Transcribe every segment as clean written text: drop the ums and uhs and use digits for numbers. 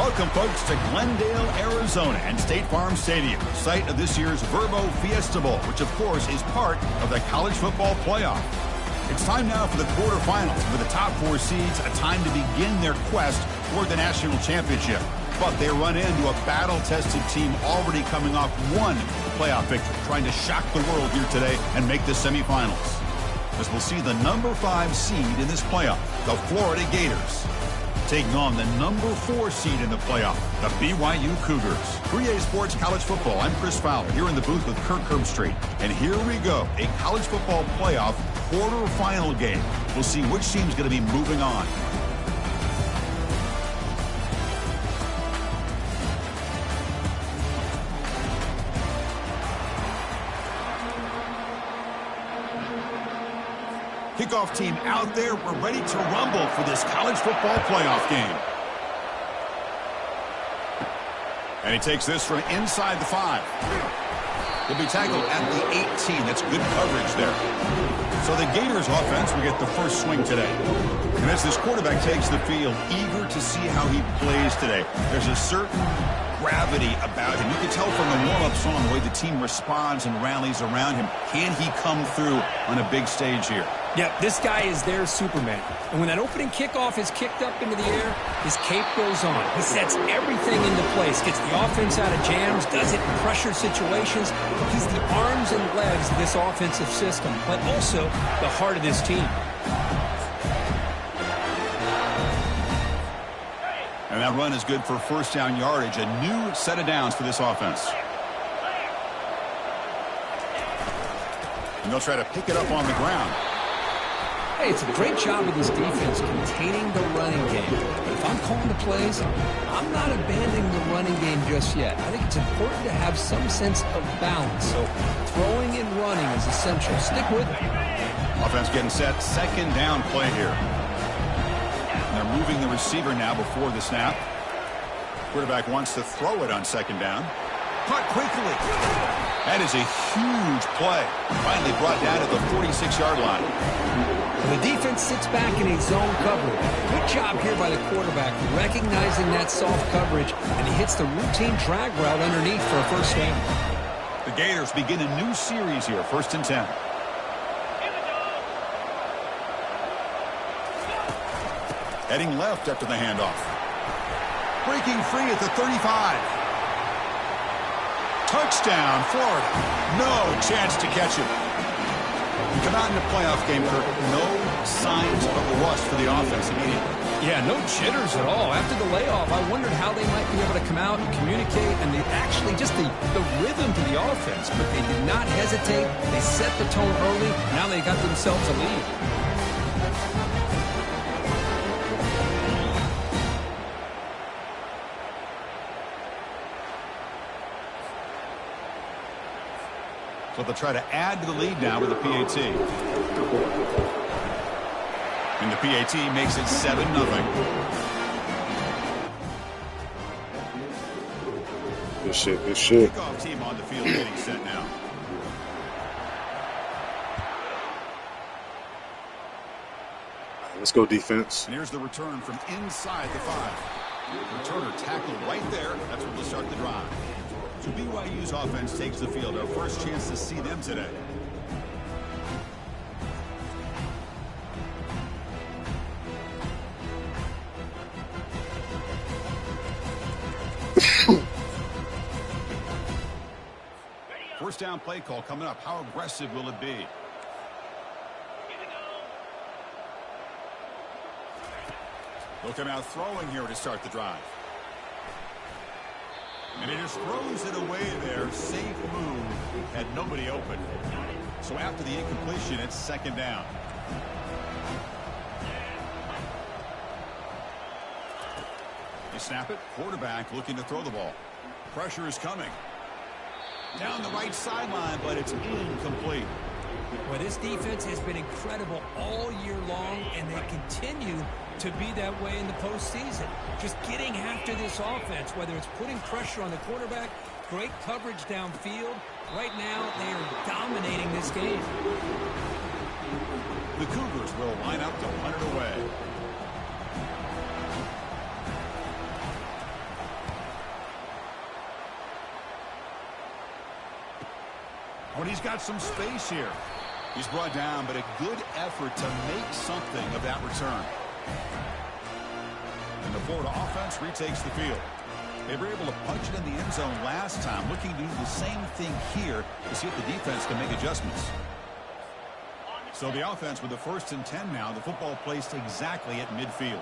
Welcome, folks, to Glendale, Arizona and State Farm Stadium, site of this year's Verbo Fiesta Bowl, which, of course, is part of the college football playoff. It's time now for the quarterfinals, for the top 4 seeds, a time to begin their quest toward the national championship. But they run into a battle-tested team already coming off one playoff victory, trying to shock the world here today and make the semifinals. As we'll see the number 5 seed in this playoff, the Florida Gators, taking on the number 4 seed in the playoff, the BYU Cougars. 3A Sports College Football, I'm Chris Fowler, here in the booth with Kirk Herbstreit. And here we go, a college football playoff quarterfinal game. We'll see which team's going to be moving on. Kickoff team out there. We're ready to rumble for this college football playoff game. And he takes this from inside the 5. He'll be tackled at the 18. That's good coverage there. So the Gators offense will get the first swing today. And as this quarterback takes the field, eager to see how he plays today. There's a certain gravity about him. You can tell from the warm-up song the way the team responds and rallies around him. Can he come through on a big stage here? Yeah, this guy is their Superman. And when that opening kickoff is kicked up into the air, his cape goes on. He sets everything into place, gets the offense out of jams, does it in pressure situations. He's the arms and legs of this offensive system, but also the heart of this team. And that run is good for first down yardage, a new set of downs for this offense. And they'll try to pick it up on the ground. Hey, it's a great job of this defense containing the running game. But if I'm calling the plays, I'm not abandoning the running game just yet. I think it's important to have some sense of balance. So throwing and running is essential. Stick with it. Offense getting set. Second down play here. And they're moving the receiver now before the snap. Quarterback wants to throw it on second down. Caught quickly. That is a huge play. Finally brought down to the 46-yard line. The defense sits back in a zone coverage. Good job here by the quarterback, recognizing that soft coverage, and he hits the routine drag route underneath for a first down. The Gators begin a new series here, 1st and 10. Heading left after the handoff. Breaking free at the 35. Touchdown, Florida. No chance to catch him. You come out in the playoff game, Kirk, no signs of rust for the offense immediately. Yeah, no jitters at all. After the layoff, I wondered how they might be able to come out and communicate, and they actually just the rhythm to the offense. But they did not hesitate. They set the tone early. Now they got themselves a lead. So they'll try to add to the lead now with the PAT. And the PAT makes it 7-0. Good shit, good shit. Kickoff team on the field getting set now. Let's go defense. And here's the return from inside the 5. Returner tackled right there. That's where we'll start the drive. So BYU's offense takes the field. Our first chance to see them today. First down play call coming up. How aggressive will it be? They'll come out throwing here to start the drive. And he just throws it away there. Safe move. Had nobody open. So after the incompletion, it's second down. You snap it. Quarterback looking to throw the ball. Pressure is coming. Down the right sideline, but it's incomplete. Well, this defense has been incredible all year long, and they continue to be that way in the postseason. Just getting after this offense, whether it's putting pressure on the quarterback, great coverage downfield. Right now, they are dominating this game. The Cougars will line up to punt it away. When he's got some space here. He's brought down, but a good effort to make something of that return. And the Florida offense retakes the field. They were able to punch it in the end zone last time, looking to do the same thing here to see if the defense can make adjustments. So the offense with the 1st and 10 now, the football placed exactly at midfield.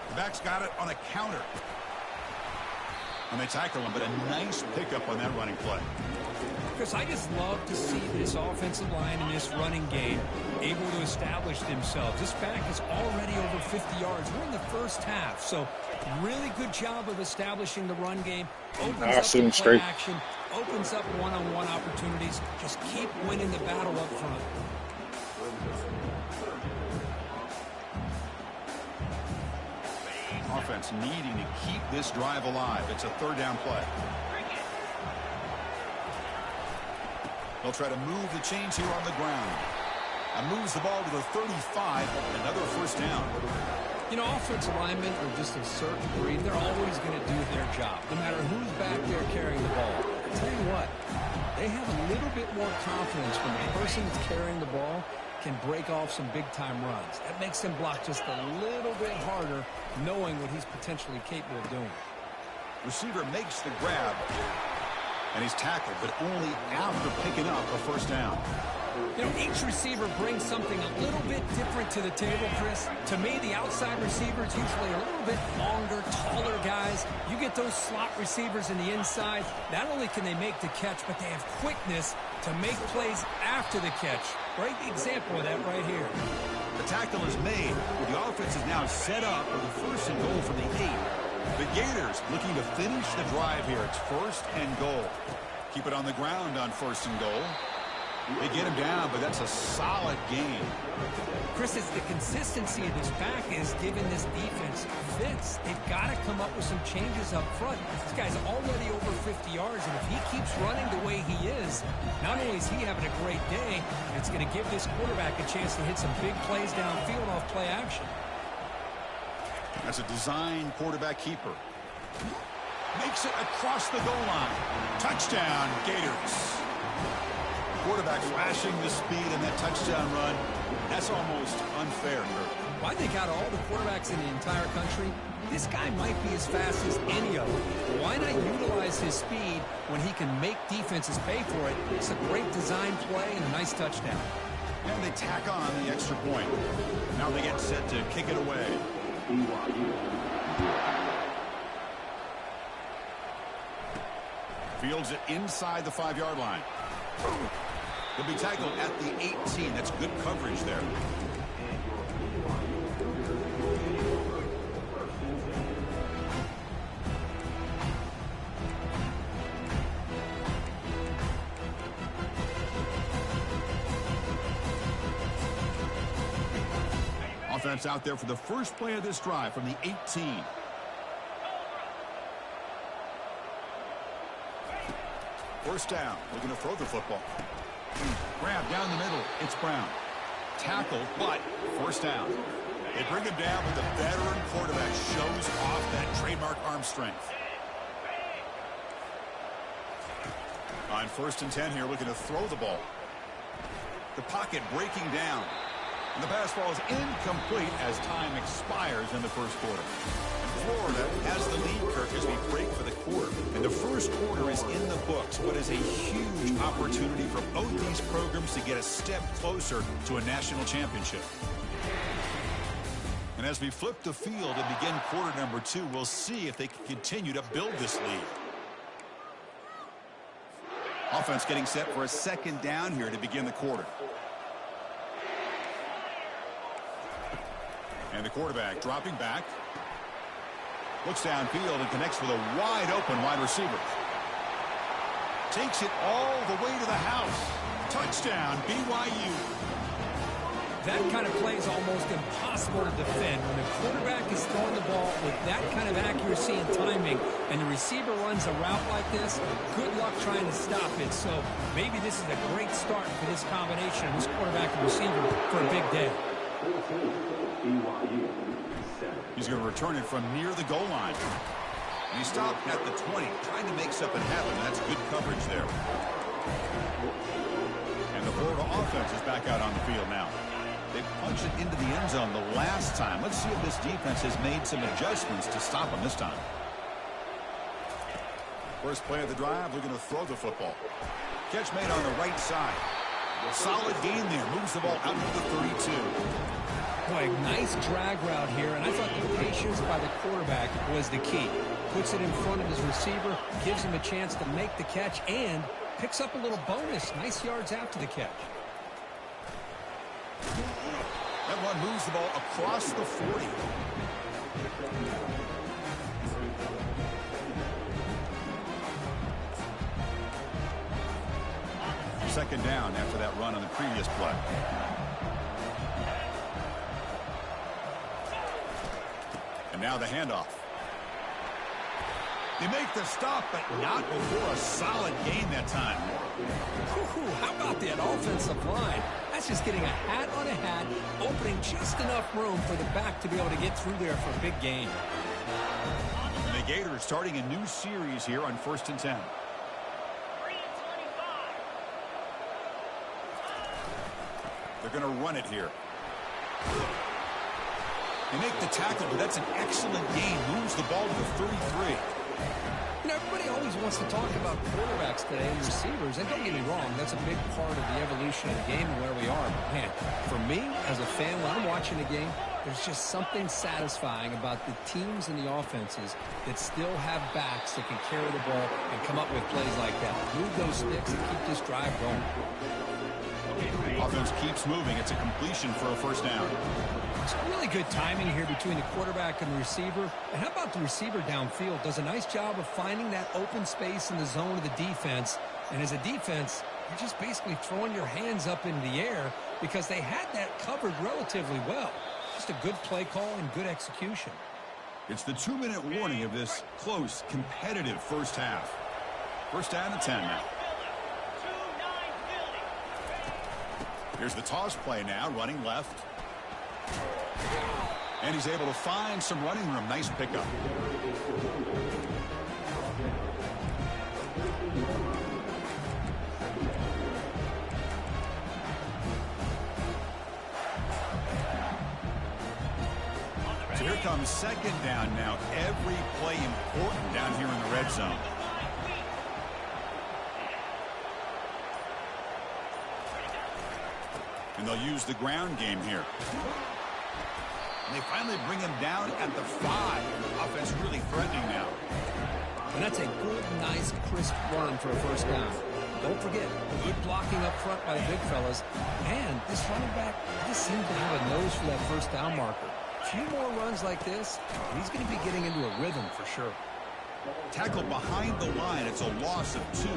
The back's got it on a counter. And they tackle him, but a nice pickup on that running play. Chris, I just love to see this offensive line and this running game able to establish themselves. This back is already over 50 yards. We're in the first half, so really good job of establishing the run game. Opens up the play action, opens up one-on-one opportunities. Just keep winning the battle up front. Offense needing to keep this drive alive. It's a 3rd down play. They'll try to move the chains here on the ground. And moves the ball to the 35. Another 1st down. You know, offensive linemen are just a certain breed. They're always going to do their job, no matter who's back there carrying the ball. I'll tell you what, they have a little bit more confidence when the person that's carrying the ball can break off some big-time runs. That makes them block just a little bit harder, knowing what he's potentially capable of doing. Receiver makes the grab. And he's tackled, but only after picking up a 1st down. You know, each receiver brings something a little bit different to the table, Chris. To me, the outside receivers usually a little bit longer, taller guys. You get those slot receivers in the inside. Not only can they make the catch, but they have quickness to make plays after the catch. Great example of that right here. The tackle is made. The offense is now set up for the 1st and goal from the 8. The Gators looking to finish the drive here. It's 1st and goal. Keep it on the ground on 1st and goal. They get him down, but that's a solid game. Chris, it's the consistency of this back is giving this defense fits. They've got to come up with some changes up front. This guy's already over 50 yards, and if he keeps running the way he is, not only is he having a great day, it's going to give this quarterback a chance to hit some big plays downfield off play action. That's a design quarterback keeper. Makes it across the goal line. Touchdown, Gators. Quarterback flashing the speed in that touchdown run. That's almost unfair, Kirk. Well, I think out of all the quarterbacks in the entire country, this guy might be as fast as any of them. Why not utilize his speed when he can make defenses pay for it? It's a great design play and a nice touchdown. And they tack on the extra point. Now they get set to kick it away. Fields it inside the 5-yard line. He'll be tackled at the 18. That's good coverage there. Offense out there for the first play of this drive from the 18. First down, looking to throw the football. Grab down the middle, it's Brown. Tackled, but first down. They bring him down, but the veteran quarterback shows off that trademark arm strength. On 1st and 10 here, looking to throw the ball. The pocket breaking down. And the pass ball is incomplete as time expires in the first quarter. Florida has the lead, Kirk, as we break for the quarter. And the first quarter is in the books, but is a huge opportunity for both these programs to get a step closer to a national championship. And as we flip the field and begin quarter number 2, we'll see if they can continue to build this lead. Offense getting set for a second down here to begin the quarter. And the quarterback dropping back. Looks downfield and connects with a wide-open wide receiver. Takes it all the way to the house. Touchdown, BYU. That kind of play is almost impossible to defend. When the quarterback is throwing the ball with that kind of accuracy and timing, and the receiver runs a route like this, good luck trying to stop it. So maybe this is a great start for this combination of this quarterback and receiver for a big day. He's going to return it from near the goal line. He stopped at the 20, trying to make something happen. That's good coverage there. And the Florida offense is back out on the field now. They punched it into the end zone the last time. Let's see if this defense has made some adjustments to stop them this time. First play of the drive, they're going to throw the football. Catch made on the right side. Solid gain there. Moves the ball out to the 32. Boy, nice drag route here, and I thought the patience by the quarterback was the key. Puts it in front of his receiver, gives him a chance to make the catch, and picks up a little bonus. Nice yards after the catch. That one moves the ball across the 40. Second down after that run on the previous play. And now the handoff. They make the stop, but not before a solid gain that time. Ooh, how about that offensive line? That's just getting a hat on a hat, opening just enough room for the back to be able to get through there for a big gain. And the Gators starting a new series here on 1st and 10. They're going to run it here. They make the tackle, but that's an excellent gain. Moves the ball to the 33. You know, everybody always wants to talk about quarterbacks today and receivers, and don't get me wrong, that's a big part of the evolution of the game and where we are. But man, for me, as a fan, when I'm watching a game, there's just something satisfying about the teams and the offenses that still have backs that can carry the ball and come up with plays like that. Move those sticks and keep this drive going. Offense keeps moving. It's a completion for a first down. Some really good timing here between the quarterback and the receiver. And how about the receiver downfield? Does a nice job of finding that open space in the zone of the defense. And as a defense, you're just basically throwing your hands up in the air because they had that covered relatively well. Just a good play call and good execution. It's the 2-minute warning of this close, competitive first half. First down and 10 now. Here's the toss play now, running left. And he's able to find some running room. Nice pickup. So here comes second down now. Every play important down here in the red zone. And they'll use the ground game here. And they finally bring him down at the 5. Offense really threatening now. And that's a good, nice, crisp run for a first down. Don't forget, good blocking up front by the big fellas. And this running back just seems to have a nose for that first down marker. A few more runs like this, and he's going to be getting into a rhythm for sure. Tackled behind the line. It's a loss of 2.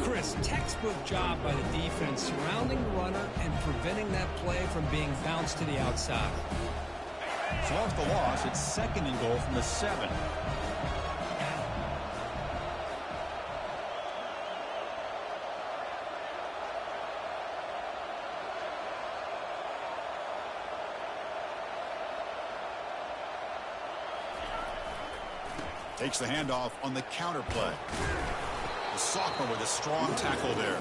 Chris, textbook job by the defense surrounding the runner and preventing that play from being bounced to the outside. So off the loss, it's second and goal from the 7. Takes the handoff on the counter play. The sophomore with a strong tackle there.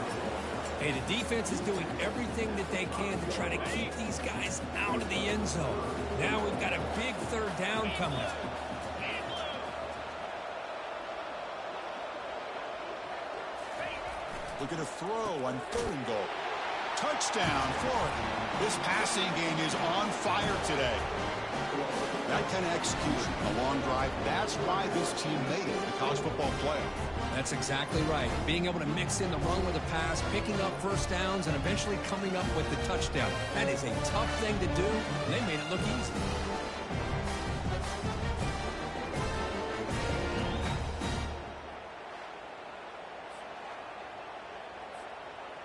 Hey, the defense is doing everything that they can to try to keep these guys out of the end zone. Now we've got a big third down coming. Look at a throw on 3rd and goal. Touchdown, Florida. This passing game is on fire today. That kind of execution, a long drive, that's why this team made it the college football playoff. That's exactly right. Being able to mix in the run with the pass, picking up first downs, and eventually coming up with the touchdown. That is a tough thing to do, and they made it look easy.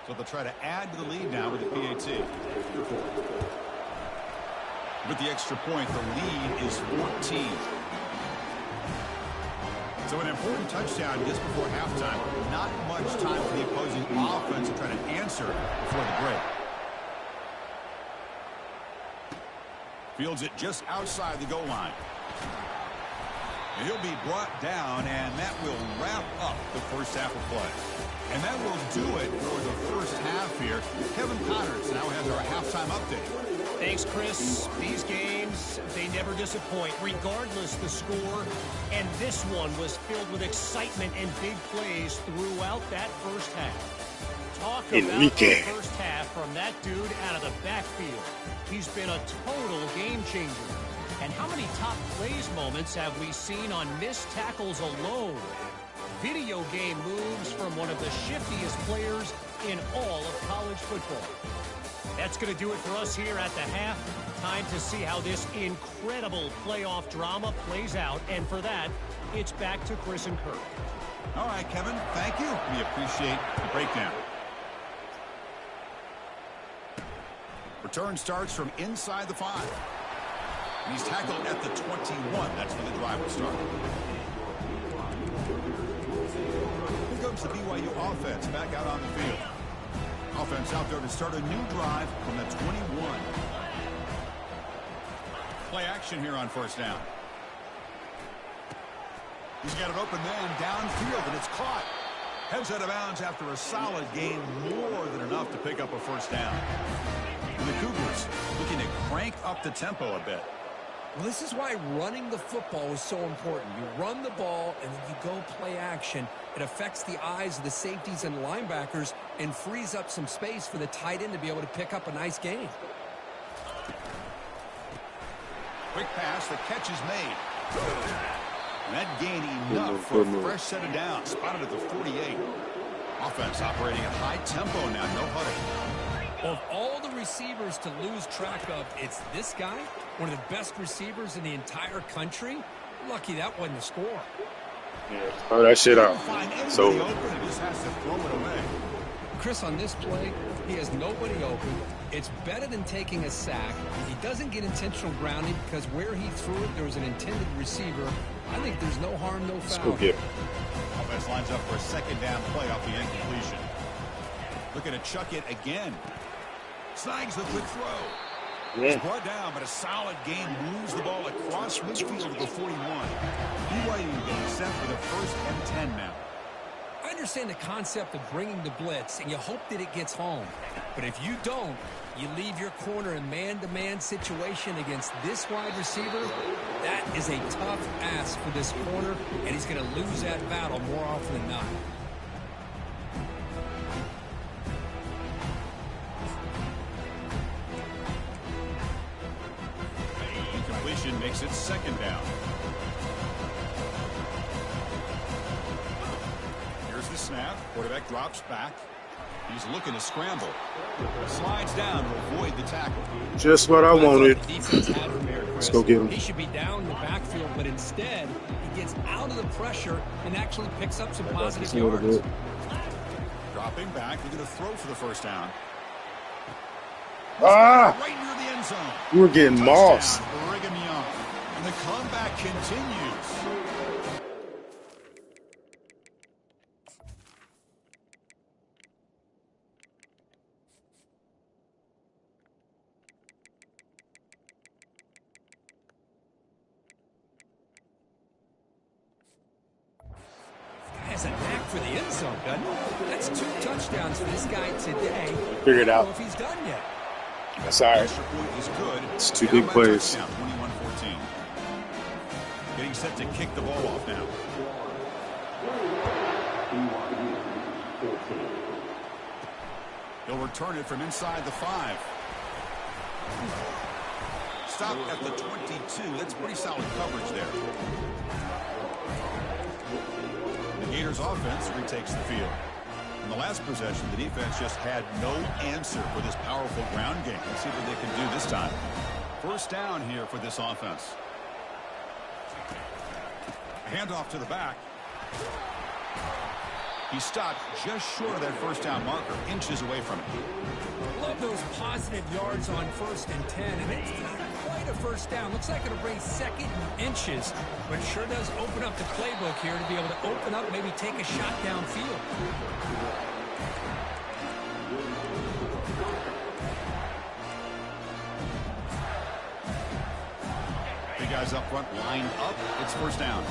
So they'll try to add to the lead now with the PAT. With the extra point, the lead is 14. So an important touchdown just before halftime. Not much time for the opposing offense to try to answer before the break. Fields it just outside the goal line. He'll be brought down, and that will wrap up the first half of play. And that will do it for the first half here. Kevin Connors now has our halftime update. Thanks, Chris. These games, they never disappoint, regardless the score. And this one was filled with excitement and big plays throughout that first half. Talk about the first half from that dude out of the backfield. He's been a total game changer. And how many top plays moments have we seen on missed tackles alone? Video game moves from one of the shiftiest players in all of college football. That's going to do it for us here at the half. Time to see how this incredible playoff drama plays out. And for that, it's back to Chris and Kirk. All right, Kevin, thank you. We appreciate the breakdown. Return starts from inside the 5. He's tackled at the 21. That's where the drive will start. Here comes the BYU offense back out on the field. Offense out there to start a new drive from the 21. Play action here on first down. He's got it open man downfield, and it's caught. Heads out of bounds after a solid gain, more than enough to pick up a first down. And the Cougars looking to crank up the tempo a bit. Well, this is why running the football is so important. You run the ball, and then you go play action. It affects the eyes of the safeties and linebackers and frees up some space for the tight end to be able to pick up a nice gain. Quick pass, the catch is made. And that gain enough for a fresh set of downs. Spotted at the 48. Offense operating at high tempo now, no huddle. Of all the receivers to lose track of, it's this guy, one of the best receivers in the entire country. Lucky that wasn't the score. Yeah, throw that shit out. So just has to throw it away. Chris, on this play, he has nobody open. It's better than taking a sack. He doesn't get intentional grounding because where he threw it, there was an intended receiver. I think there's no harm, no foul. let's go get him. Offense lines up for a second down play off the incompletion. Looking to chuck it again. Snags the quick throw. He's brought down, but a solid gain moves the ball across midfield to the 41. BYU getting set for the first and 10 now. I understand the concept of bringing the blitz, and you hope that it gets home. But if you don't, you leave your corner in man-to-man situation against this wide receiver. That is a tough ask for this corner, and he's going to lose that battle more often than not. Incompletion makes it second down. Here's the snap. Quarterback drops back. He's looking to scramble. Slides down to avoid the tackle. Just what I wanted. Let's go get him. He should be down in the backfield, but instead he gets out of the pressure and actually picks up some positive yards. Dropping back, looking to throw for the first down. Ah! Right near the end zone. You were getting mossed. Brigham Young. And the comeback continues. Has a knack for the end zone, doesn't he? That's 2 touchdowns for this guy today. Figure it out. I don't know if he's done yet. That's all right. Extra point is good. It's 2 big plays. 21-14. Getting set to kick the ball off now. He'll return it from inside the 5. Stop at the 22. That's pretty solid coverage there. The Gators offense retakes the field. In the last possession, the defense just had no answer for this powerful ground game. Let's see what they can do this time. First down here for this offense. Handoff to the back. He stopped just short of that first down marker, inches away from it. Love those positive yards on 1st and 10, and it's not quite a first down. Looks like it'll bring second and inches, but it sure does open up the playbook here to be able to open up, maybe take a shot downfield. guys up front lined up. It's first down.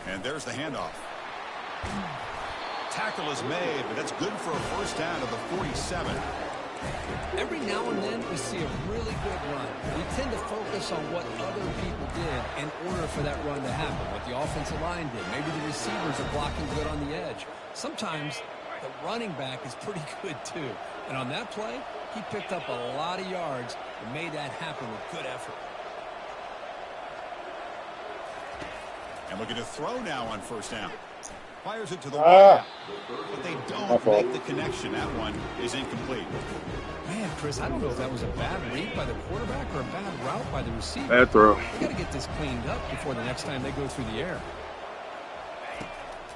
And there's the handoff. Tackle is made, but that's good for a first down to the 47. Every now and then we see a really good run. We tend to focus on what other people did in order for that run to happen. What the offensive line did. Maybe the receivers are blocking good on the edge. Sometimes the running back is pretty good too. And on that play, he picked up a lot of yards and made that happen with good effort. And looking to throw now on first down. Fires it to the wide, but they don't make the connection. That one is incomplete. Man, Chris, I don't know if that was a bad read by the quarterback or a bad route by the receiver. Bad throw. We got to get this cleaned up before the next time they go through the air.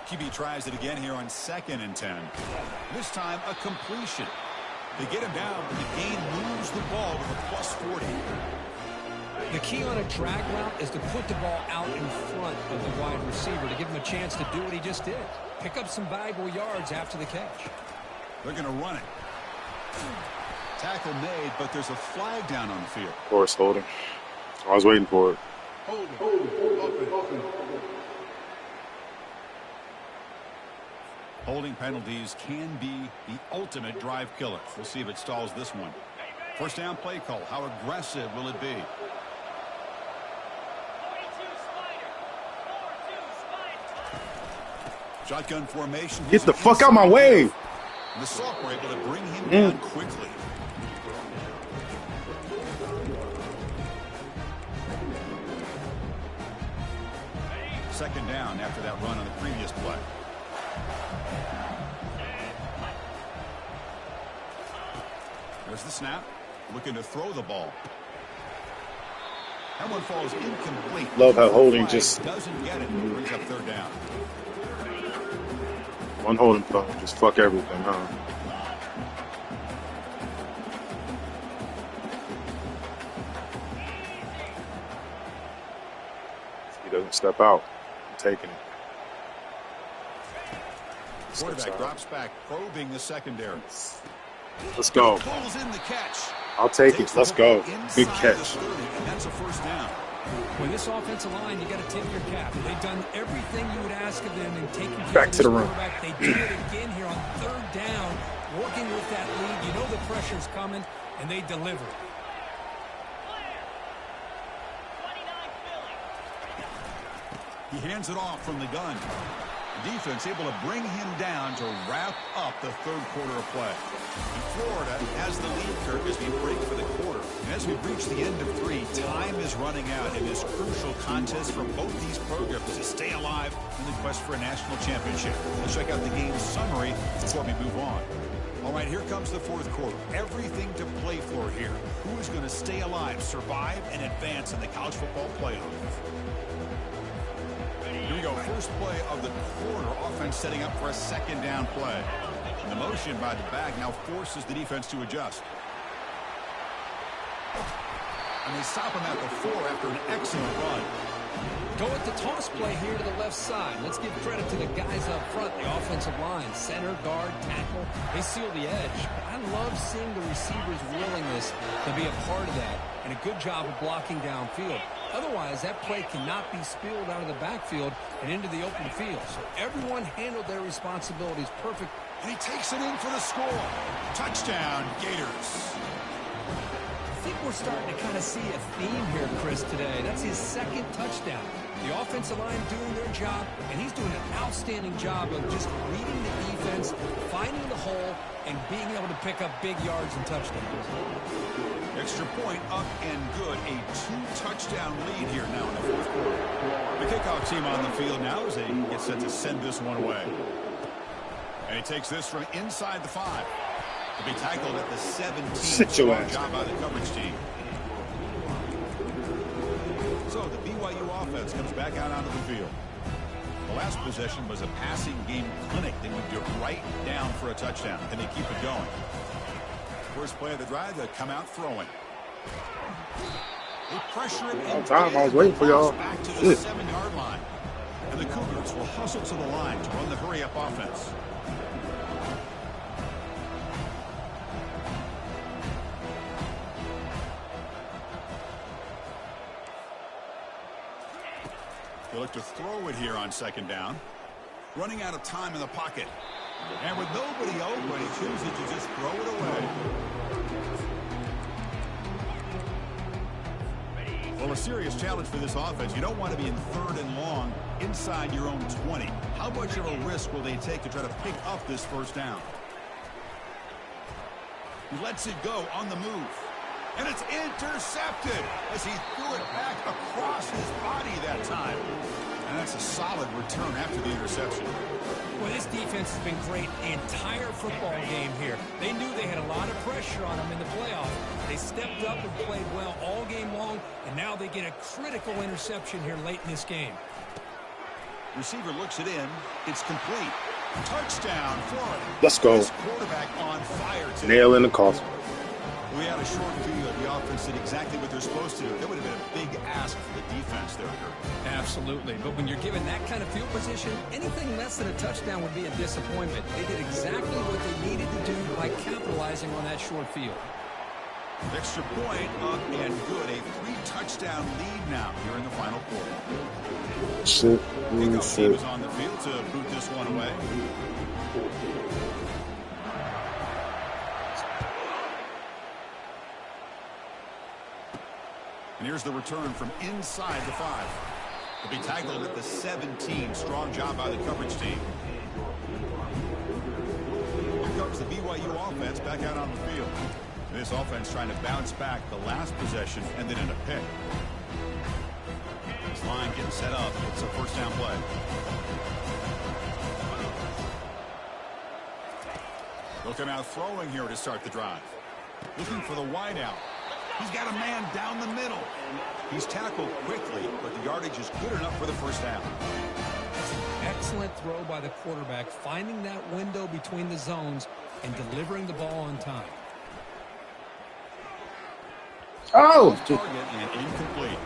QB tries it again here on 2nd and 10. This time a completion. They get him down, but the gain moves the ball to the +40. The key on a drag route is to put the ball out in front of the wide receiver to give him a chance to do what he just did. Pick up some valuable yards after the catch. They're going to run it. Tackle made, but there's a flag down on the field. Of course, holding. I was waiting for it. Holding penalties can be the ultimate drive killer. We'll see if it stalls this one. First down play call. How aggressive will it be? Shotgun formation. Get the fuck out my way. And the Salk were able to bring him down quickly. Second down after that run on the previous play. There's the snap. Looking to throw the ball. That one falls incomplete. Love how holding just doesn't get it. Brings up third down. one holding play. Just fuck everything, huh? He doesn't step out. I'm taking it. Quarterback drops back, probing the secondary. Let's go. Pulls in the catch. I'll take it. Let's go. Big catch. 30, and that's a first down. With this offensive line, you got to tip your cap. They've done everything you would ask of them in taking care Back of to the this room. quarterback. They did it again here on third down, working with that lead. You know the pressure's coming, and they deliver. He hands it off from the gun. Defense able to bring him down to wrap up the third quarter of play. And Florida has the lead curve as we break for the quarter. And as we reach the end of 3, time is running out in this crucial contest for both these programs to stay alive in the quest for a national championship. Let's check out the game summary before we move on. All right, here comes the fourth quarter. Everything to play for here. Who is going to stay alive, survive, and advance in the college football playoff? Here we go. First play of the quarter. Offense setting up for a second down play. And the motion by the back now forces the defense to adjust. And they stop him at the 4 after an excellent run. Go with the toss play here to the left side. Let's give credit to the guys up front, the offensive line, center, guard, tackle. They seal the edge. But I love seeing the receivers' willingness to be a part of that and a good job of blocking downfield. Otherwise, that play cannot be spilled out of the backfield and into the open field. So everyone handled their responsibilities perfect. And he takes it in for the score. Touchdown, Gators. I think we're starting to kind of see a theme here, Chris, today. That's his second touchdown. The offensive line doing their job, and he's doing an outstanding job of just reading the defense, finding the hole, and being able to pick up big yards and touchdowns. Extra point up and good. A 2-touchdown lead here now in the fourth quarter. The kickoff team on the field now as they get set to send this one away. And he takes this from inside the 5. To be tackled at the 17. Sit your ass. Job by the coverage team. So the BYU offense comes back out onto the field. The last possession was a passing game clinic. They moved it right down for a touchdown. Can they keep it going? First play of the drive, they come out throwing. They pressure him in. I was waiting for y'all. Back to the 7-yard line. And And the Cougars will hustle to the line to run the hurry-up offense. They look to throw it here on second down. Running out of time in the pocket. And with nobody open, he chooses to just throw it away. Well, a serious challenge for this offense. You don't want to be in third and long inside your own 20. How much of a risk will they take to try to pick up this first down? He lets it go on the move. And it's intercepted as he threw it back across his body that time. And that's a solid return after the interception. Well, this defense has been great the entire football game here. They knew they had a lot of pressure on them in the playoffs. They stepped up and played well all game long, and now they get a critical interception here late in this game. Receiver looks it in. It's complete. Touchdown, Florida. Let's go. This quarterback on fire today. Nail in the coffin. We had a short video. The offense did exactly what they're supposed to do. That would have been a big ask for the defense there, Kurt. Absolutely. But when you're given that kind of field position, anything less than a touchdown would be a disappointment. They did exactly what they needed to do by capitalizing on that short field. Extra point up and good. A 3-touchdown lead now here in the final quarter. Shit. Kickoff team is on the field to boot this one away. And here's the return from inside the 5. To be tackled at the 17. Strong job by the coverage team. Here comes the BYU offense back out on the field. This offense trying to bounce back the last possession and then in a pick. This line getting set up. It's a first down play. Looking out throwing here to start the drive. Looking for the wide out. He's got a man down the middle. He's tackled quickly, but the yardage is good enough for the first down. Excellent throw by the quarterback, finding that window between the zones and delivering the ball on time. Oh! Target and incomplete.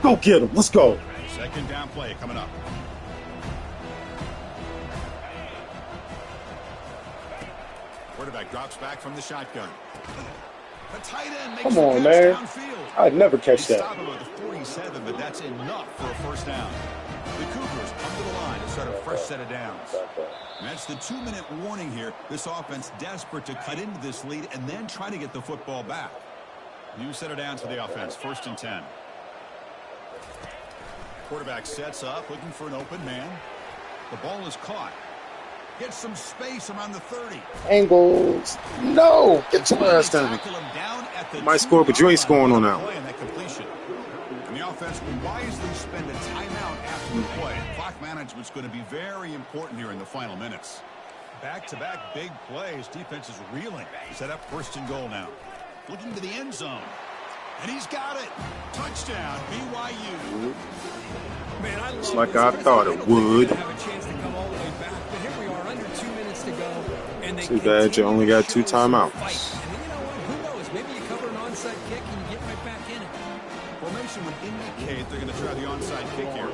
Go get him. Let's go. Second down play coming up. Quarterback drops back from the shotgun. The tight end makes Come on, the man. catch downfield. I'd never catch that. Stop him at the 47, but that's enough for a first down. The Cougars come to the line to start a fresh set of downs. And that's the 2-minute warning here. This offense desperate to cut into this lead and then try to get the football back. New set of downs for the offense. 1st and 10. Quarterback sets up, looking for an open man. The ball is caught. Gets some space around the 30. Angles. No! Get your ass down. Might score, but you ain't scoring on that one. And the offense will wisely spend a timeout after the play. Clock management's going to be very important here in the final minutes. Back-to-back big plays. Defense is reeling. Set up 1st and goal now. Looking to the end zone. And he's got it. Touchdown, BYU. Man, I It's love like this. I thought it would. Have a chance to come all the way back, but here we are, under 2 minutes to go, and they Too bad you only got 2 timeouts. And then, you know what? Who knows? Maybe you cover an onside kick and you get right back in it. Formation would indicate they're going to try the onside kick here.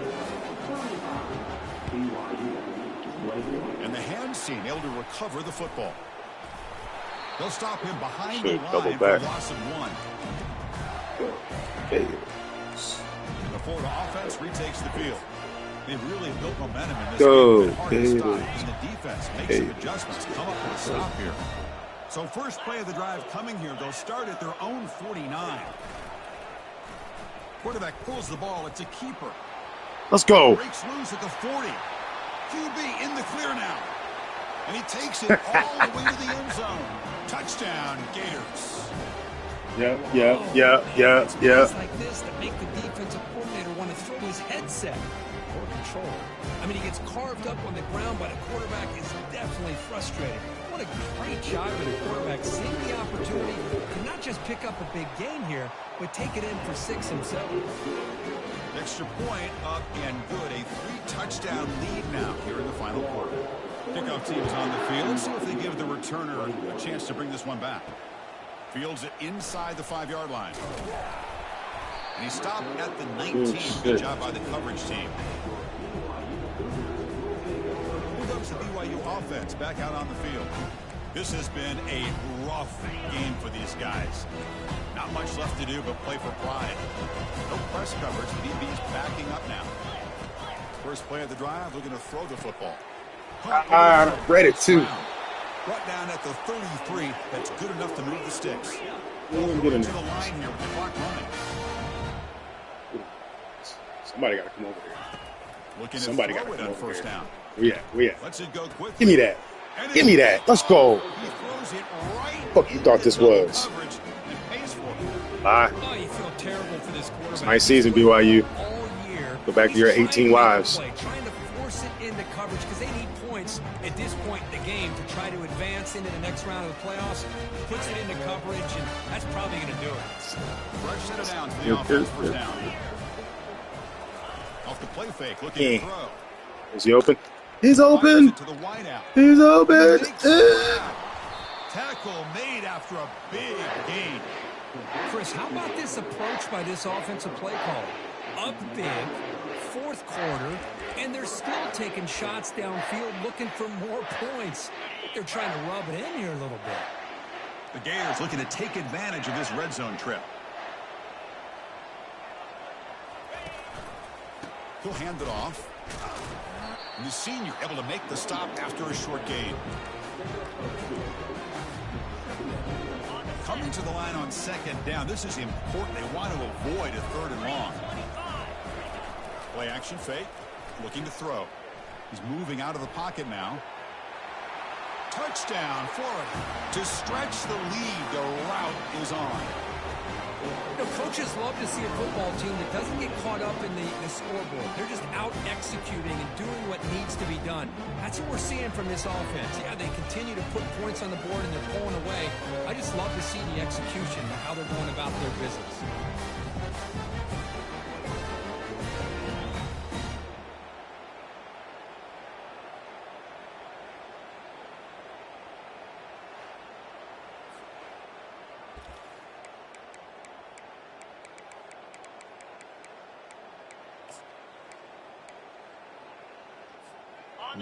And the hands team able to recover the football. They'll stop him behind the line for a loss of 1. The Florida offense retakes the field. They've really built momentum in this game. Hard to stop. And the defense makes some adjustments. Come up with a stop here. So first play of the drive coming here. They'll start at their own 49. Quarterback pulls the ball. It's a keeper. Let's go. Breaks loose at the 40. QB in the clear now. And he takes it all the way to the end zone. Touchdown, Gators. Yeah. It's like this that make the defensive coordinator want to throw his headset or controller. I mean, he gets carved up on the ground, but a quarterback is definitely frustrated. What a great job by the quarterback, seeing the opportunity to not just pick up a big gain here, but take it in for 6 himself. Extra point up and good. A 3-touchdown lead now here in the final quarter. Kickoff team is on the field. Let's see if they give the returner a chance to bring this one back. Fields it inside the 5-yard line. And he stopped at the 19. Good job by the coverage team. Here comes the BYU offense back out on the field. This has been a rough game for these guys. Not much left to do but play for pride. No press coverage. The DB's backing up now. First play of the drive, looking to throw the football. I read it too. Brought down at the 33. That's good enough to move the sticks. Good To enough. the line here with the clock running. Somebody got to come over here. Looking Somebody to got to throw it come on over first here. down. Where you at? Lets it go quickly. Give me that. And Give me that. Let's go. He throws it right. Fuck you thought this into was? coverage and pays for it. Bye. Oh, you feel terrible for this quarterback. Nice season, BYU. All year. Go back to your He's 18 trying to make a wives. play, trying to force it into coverage because they need points at this point in the game to try to advance into the next round of the playoffs. Puts it into coverage, and that's probably going to do it. Fresh set of downs for the offense first down. Off the play fake, looking to throw. Is he open? He's Fires open. it to the wideout. He's open. Takes the grab. Tackle made after a big gain. Chris, how about this approach by this offensive play caller? Up big, fourth quarter, and they're still taking shots downfield looking for more points. They're trying to rub it in here a little bit. The Gators looking to take advantage of this red zone trip. He'll hand it off. And the senior able to make the stop after a short gain. Coming to the line on second down. This is important. They want to avoid a third and long. Play action fake. Looking to throw. He's moving out of the pocket now. Touchdown, Florida. To stretch the lead, the route is on. You know, coaches love to see a football team that doesn't get caught up in the scoreboard. They're just out executing and doing what needs to be done. That's what we're seeing from this offense. Yeah, they continue to put points on the board and they're pulling away. I just love to see the execution, how they're going about their business.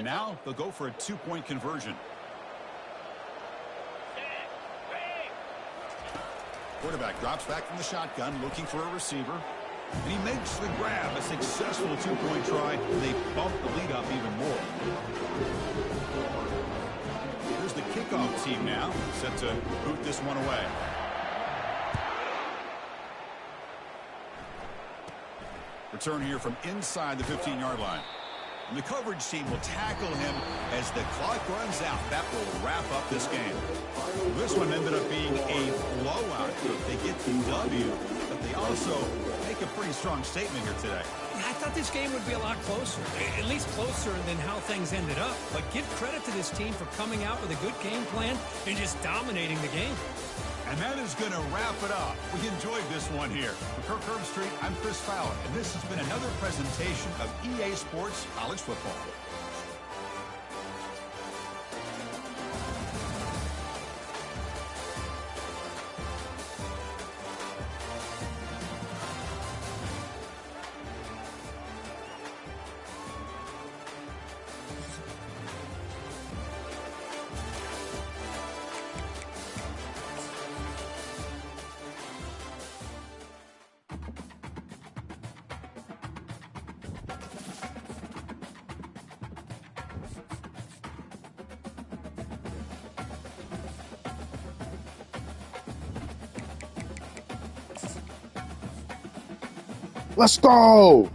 Now they'll go for a two-point conversion. Quarterback drops back from the shotgun, looking for a receiver. And he makes the grab, a successful two-point try. They bump the lead up even more. Here's the kickoff team now, set to boot this one away. Return here from inside the 15-yard line. And the coverage team will tackle him as the clock runs out. That will wrap up this game. This one ended up being a blowout. They get the W, but they also make a pretty strong statement here today. Yeah, I thought this game would be a lot closer, at least closer than how things ended up. But give credit to this team for coming out with a good game plan and just dominating the game. And that is going to wrap it up. We enjoyed this one here. For Kirk Herbstreit, I'm Chris Fowler, and this has been another presentation of EA Sports College Football. Let's go.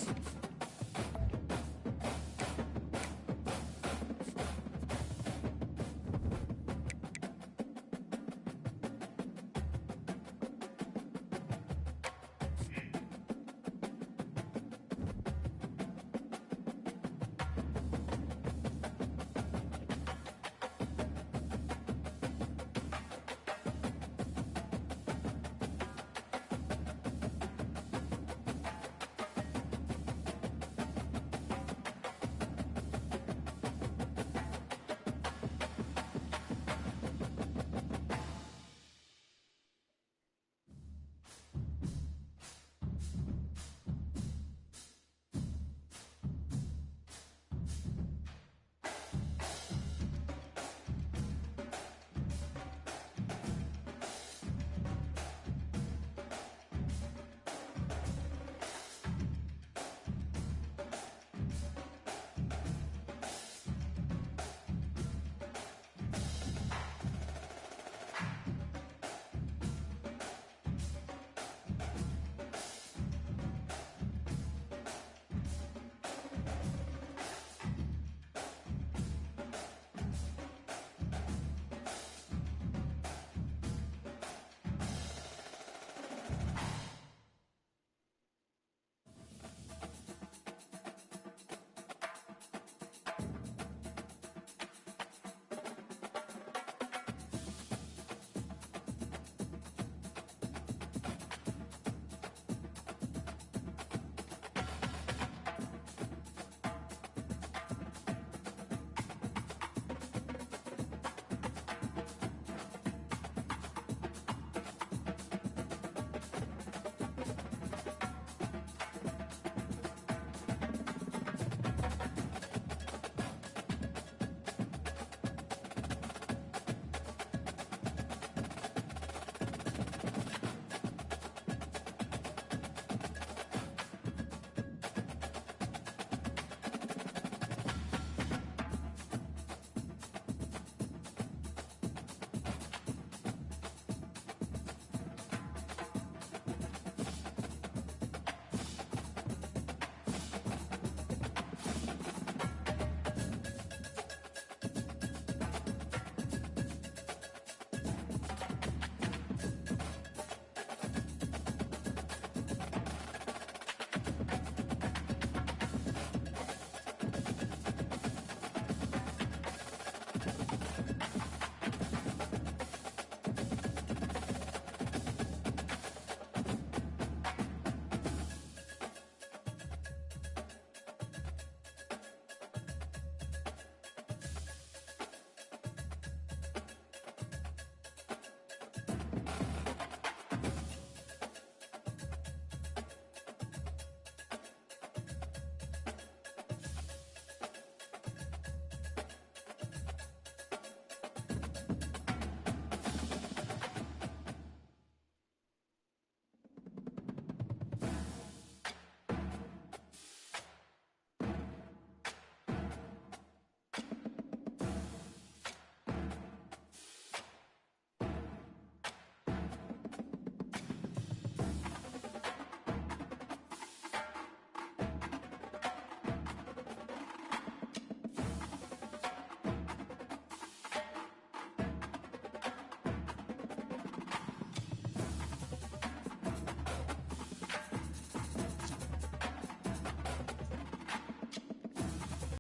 Gators.